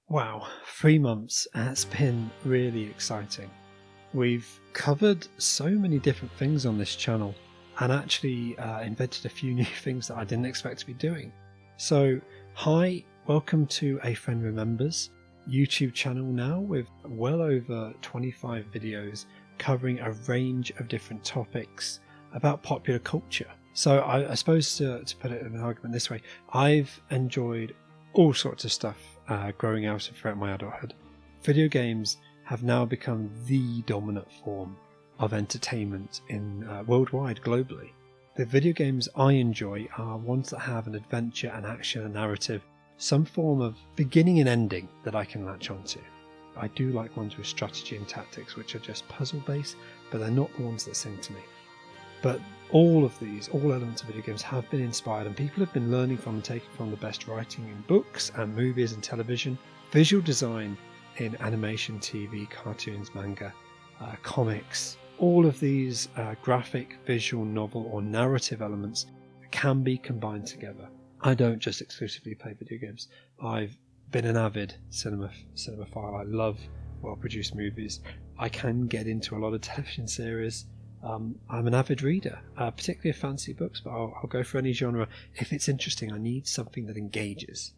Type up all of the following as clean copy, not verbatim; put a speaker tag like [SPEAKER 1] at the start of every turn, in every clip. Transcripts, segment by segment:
[SPEAKER 1] Wow, 3 months. It's been really exciting. We've covered so many different things on this channel and actually invented a few new things that I didn't expect to be doing. So, hi, welcome to A Friend Remembers YouTube channel now with well over 25 videos covering a range of different topics about popular culture. So I suppose to put it in an argument this way, I've enjoyed all sorts of stuff growing out and throughout my adulthood. Video games have now become the dominant form of entertainment in worldwide, globally. The video games I enjoy are ones that have an adventure, an action, a narrative, some form of beginning and ending that I can latch onto. I do like ones with strategy and tactics which are just puzzle based, but they're not the ones that sing to me. But all elements of video games have been inspired, and people have been learning from and taking from the best writing in books and movies and television, visual design in animation, TV, cartoons, manga, comics. All of these graphic, visual, novel or narrative elements can be combined together. I don't just exclusively play video games. I've been an avid cinemaphile. I love well-produced movies. I can get into a lot of television series. I'm an avid reader, particularly of fantasy books, but I'll go for any genre. If it's interesting, I need something that engages.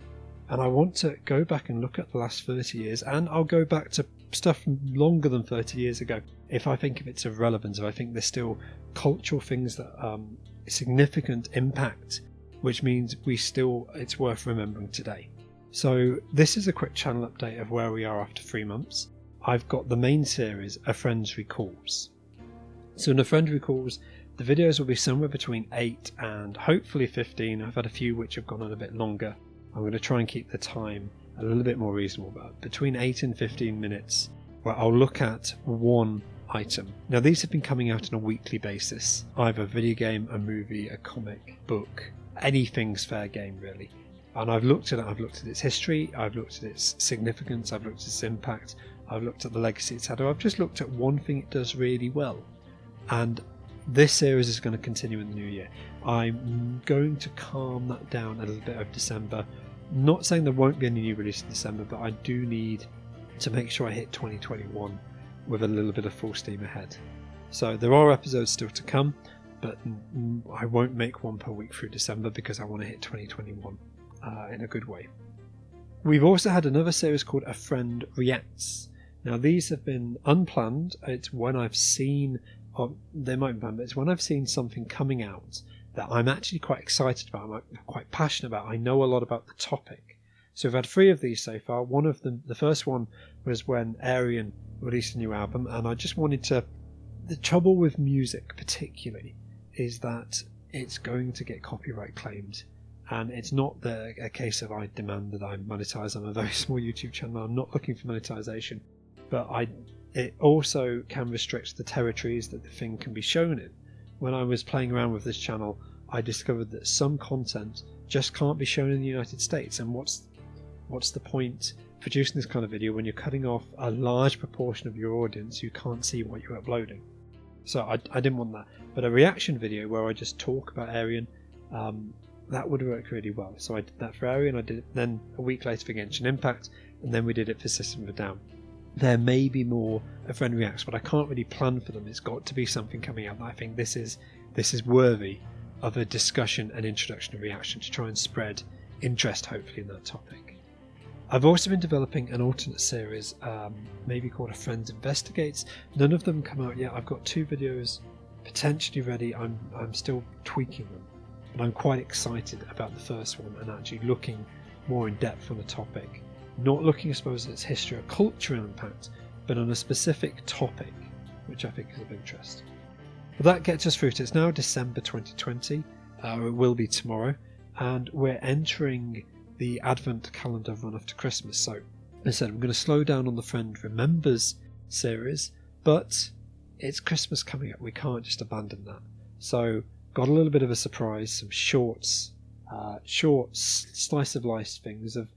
[SPEAKER 1] And I want to go back and look at the last 30 years, and I'll go back to stuff longer than 30 years ago if I think of its relevance, if I think there's still cultural things that significant impact, which means it's worth remembering today. So this is a quick channel update of where we are after 3 months. I've got the main series, A Friend Recalls. So in A Friend Recalls, the videos will be somewhere between 8 and hopefully 15. I've had a few which have gone on a bit longer. I'm going to try and keep the time a little bit more reasonable, but between 8 and 15 minutes, where I'll look at one item. Now these have been coming out on a weekly basis, either a video game, a movie, a comic, book, anything's fair game really. And I've looked at its history, I've looked at its significance, I've looked at its impact, I've looked at the legacy it's had. I've just looked at one thing it does really well. And this series is going to continue in the new year. I'm going to calm that down a little bit over December. Not saying there won't be any new release in December, but I do need to make sure I hit 2021 with a little bit of full steam ahead. So there are episodes still to come, but I won't make one per week through December because I want to hit 2021 in a good way. We've also had another series called A Friend Reacts. Now these have been unplanned. It's when I've seen, or they might be planned, but it's when I've seen something coming out that I'm actually quite excited about, I'm quite passionate about. I know a lot about the topic. So we've had 3 of these so far. One of them, the first one was when Arian released a new album, and I just wanted to, the trouble with music particularly is that it's going to get copyright claimed. And it's not a case of I demand that I monetize. I'm a very small YouTube channel. I'm not looking for monetization. But it also can restrict the territories that the thing can be shown in. When I was playing around with this channel, I discovered that some content just can't be shown in the United States. And what's the point producing this kind of video when you're cutting off a large proportion of your audience who can't see what you're uploading? So I didn't want that. But a reaction video where I just talk about Arian, that would work really well. So I did that for Arian. I did it then a week later for Genshin Impact, and then we did it for System of a Down. There may be more A Friend Reacts, but I can't really plan for them. It's got to be something coming out that I think this is worthy of a discussion and introduction and reaction to try and spread interest, hopefully, in that topic. I've also been developing an alternate series, maybe called A Friend Investigates. None of them come out yet. I've got 2 videos potentially ready. I'm still tweaking them, but I'm quite excited about the first one and actually looking more in depth on the topic. Not looking, I suppose, at its history or cultural impact, but on a specific topic, which I think is of interest. Well, that gets us through to, it's now December 2020, it will be tomorrow, and we're entering the Advent calendar run up to Christmas. So, as I said, I'm going to slow down on the Friend Remembers series, but it's Christmas coming up, we can't just abandon that. So, got a little bit of a surprise, some short slice of life things of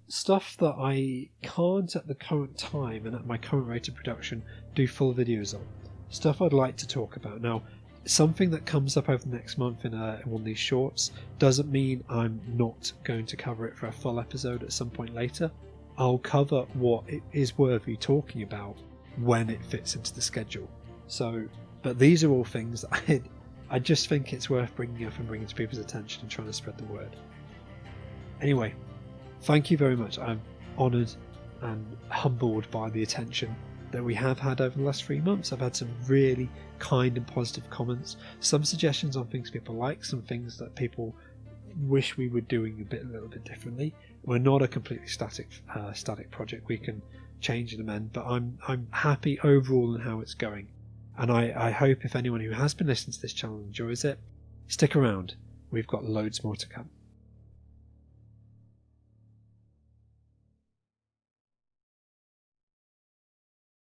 [SPEAKER 1] stuff that I can't at the current time and at my current rate of production do full videos on. Stuff I'd like to talk about. Now, something that comes up over the next month in one of these shorts doesn't mean I'm not going to cover it for a full episode at some point later. I'll cover what it is worthy talking about when it fits into the schedule. So, but these are all things that I just think it's worth bringing up and bringing to people's attention and trying to spread the word. Anyway, thank you very much. I'm honoured and humbled by the attention that we have had over the last 3 months. I've had some really kind and positive comments, some suggestions on things people like, some things that people wish we were doing a little bit differently. We're not a completely static project. We can change and amend, but I'm happy overall in how it's going, and I hope if anyone who has been listening to this channel enjoys it, stick around. We've got loads more to come.